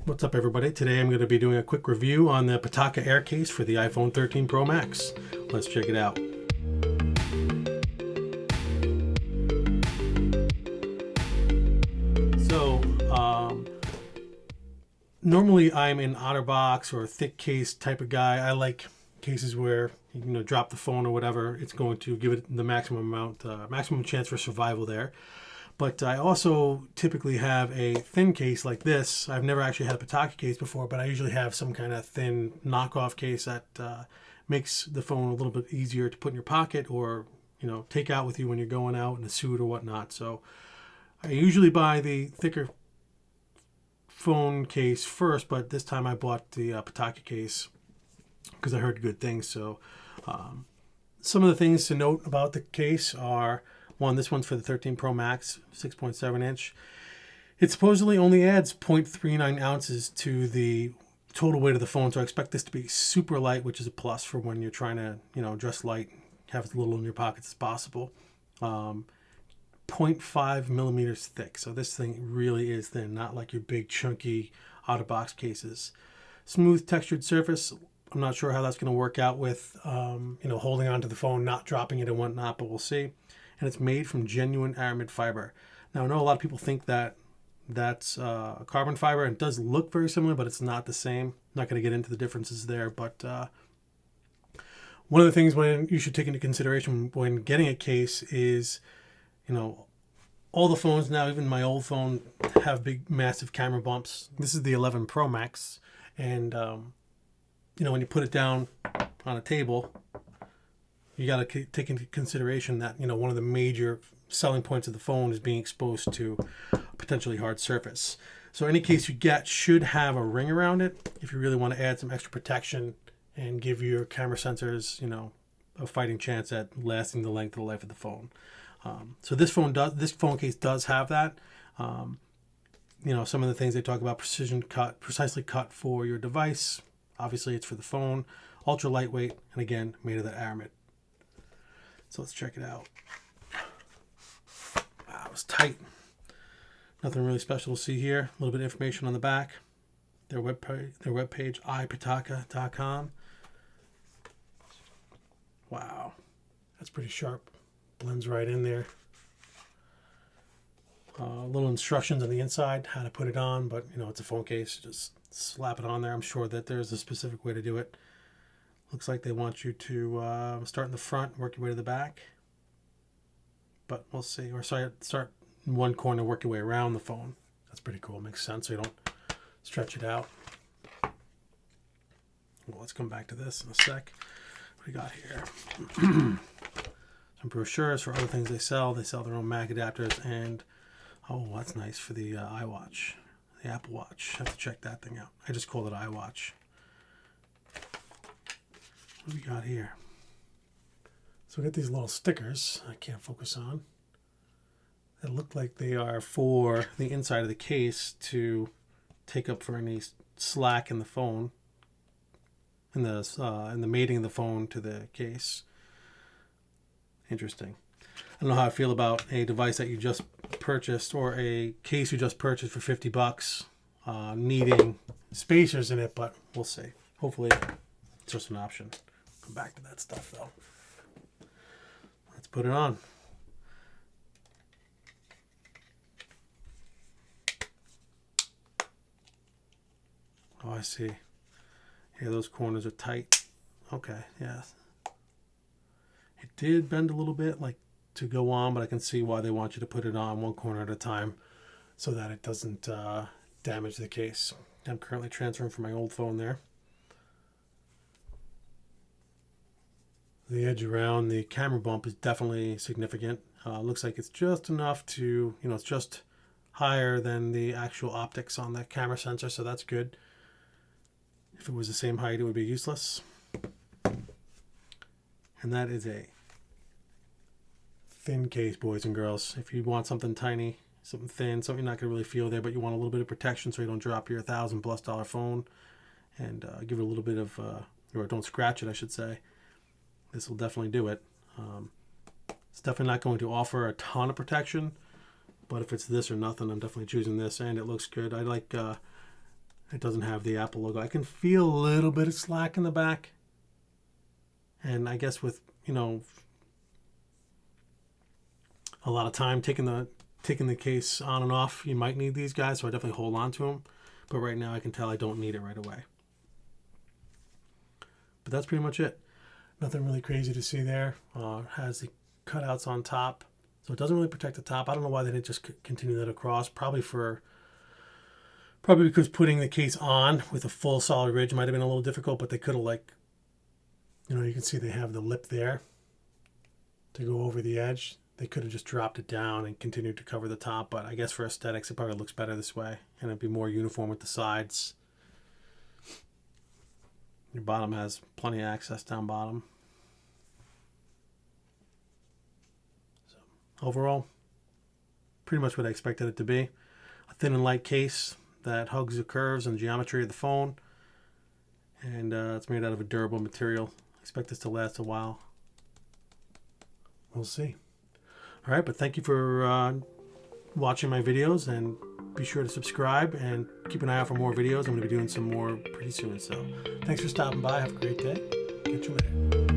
What's up, everybody? Today I'm going to be doing a quick review on the Pitaka Air Case for the iPhone 13 Pro Max. Let's check it out. So, normally I'm an OtterBox or a thick case type of guy. I like cases where you drop the phone or whatever, it's going to give it the maximum chance for survival there. But I also typically have a thin case like this. I've never actually had a Pitaka case before, but I usually have some kind of thin knockoff case that makes the phone a little bit easier to put in your pocket or take out with you when you're going out in a suit or whatnot. So I usually buy the thicker phone case first, but this time I bought the Pitaka case because I heard good things. So some of the things to note about the case are, one, this one's for the 13 Pro Max, 6.7 inch. It supposedly only adds 0.39 ounces to the total weight of the phone, so I expect this to be super light, which is a plus for when you're trying to, dress light, have as little in your pockets as possible. 0.5 millimeters thick, so this thing really is thin, not like your big chunky out-of-box cases. Smooth textured surface. I'm not sure how that's going to work out with, holding onto the phone, not dropping it and whatnot, but we'll see. And it's made from genuine aramid fiber. Now, I know a lot of people think that that's carbon fiber, and it does look very similar, but it's not the same. I'm not going to get into the differences there, but one of the things when you should take into consideration when getting a case is, all the phones now, even my old phone, have big, massive camera bumps. This is the 11 Pro Max, and when you put it down on a table, you got to take into consideration that, one of the major selling points of the phone is being exposed to a potentially hard surface. So any case you get should have a ring around it if you really want to add some extra protection and give your camera sensors, a fighting chance at lasting the length of the life of the phone. So this phone case does have that. Some of the things they talk about: precisely cut for your device. Obviously, it's for the phone. Ultra lightweight, and again, made of that aramid. So let's check it out. Wow, it was tight. Nothing really special to see here. A little bit of information on the back. Their webpage, ipitaka.com. Wow, that's pretty sharp. Blends right in there. Little instructions on the inside, how to put it on, but it's a phone case. Just slap it on there. I'm sure that there's a specific way to do it. Looks like they want you to start in the front, work your way to the back. But we'll see. Or start in one corner, work your way around the phone. That's pretty cool. Makes sense so you don't stretch it out. Well, let's come back to this in a sec. What do we got here? Some brochures for other things they sell. They sell their own Mac adapters. And, oh, that's nice for the iWatch. The Apple Watch. I have to check that thing out. I just call it iWatch. What do we got here? So we got these little stickers I can't focus on that look like they are for the inside of the case to take up for any slack in the phone, in the mating of the phone to the case. Interesting. I don't know how I feel about a device that you just purchased or a case you just purchased for $50 needing spacers in it, but we'll see. Hopefully it's just an option. Come back to that stuff though. Let's put it on. Oh, I see. Yeah, those corners are tight. Okay, yeah. It did bend a little bit, like to go on, but I can see why they want you to put it on one corner at a time so that it doesn't damage the case. I'm currently transferring from my old phone there. The edge around the camera bump is definitely significant. Looks like it's just enough to, it's just higher than the actual optics on the camera sensor, so that's good. If it was the same height, it would be useless. And that is a thin case, boys and girls. If you want something tiny, something thin, something you're not going to really feel there, but you want a little bit of protection so you don't drop your $1,000+ phone and give it a little bit of, or don't scratch it, I should say. This will definitely do it. It's definitely not going to offer a ton of protection, but if it's this or nothing, I'm definitely choosing this, and it looks good. I like It doesn't have the Apple logo. I can feel a little bit of slack in the back. And I guess with, you know, a lot of time taking the case on and off, you might need these guys, so I definitely hold on to them. But right now I can tell I don't need it right away. But that's pretty much it. Nothing really crazy to see there. Has the cutouts on top, so it doesn't really protect the top. I don't know why they didn't just continue that across. Probably because putting the case on with a full solid ridge might have been a little difficult, but they could have, like, you know, you can see they have the lip there to go over the edge. They could have just dropped it down and continued to cover the top, but I guess for aesthetics it probably looks better this way, and it'd be more uniform with the sides. Your bottom has plenty of access down bottom. So overall, pretty much what I expected it to be. A thin and light case that hugs the curves and geometry of the phone, and it's made out of a durable material. I expect this to last a while. We'll see. All right, but thank you for watching my videos, and be sure to subscribe and keep an eye out for more videos. I'm going to be doing some more pretty soon. So thanks for stopping by. Have a great day. Catch you later.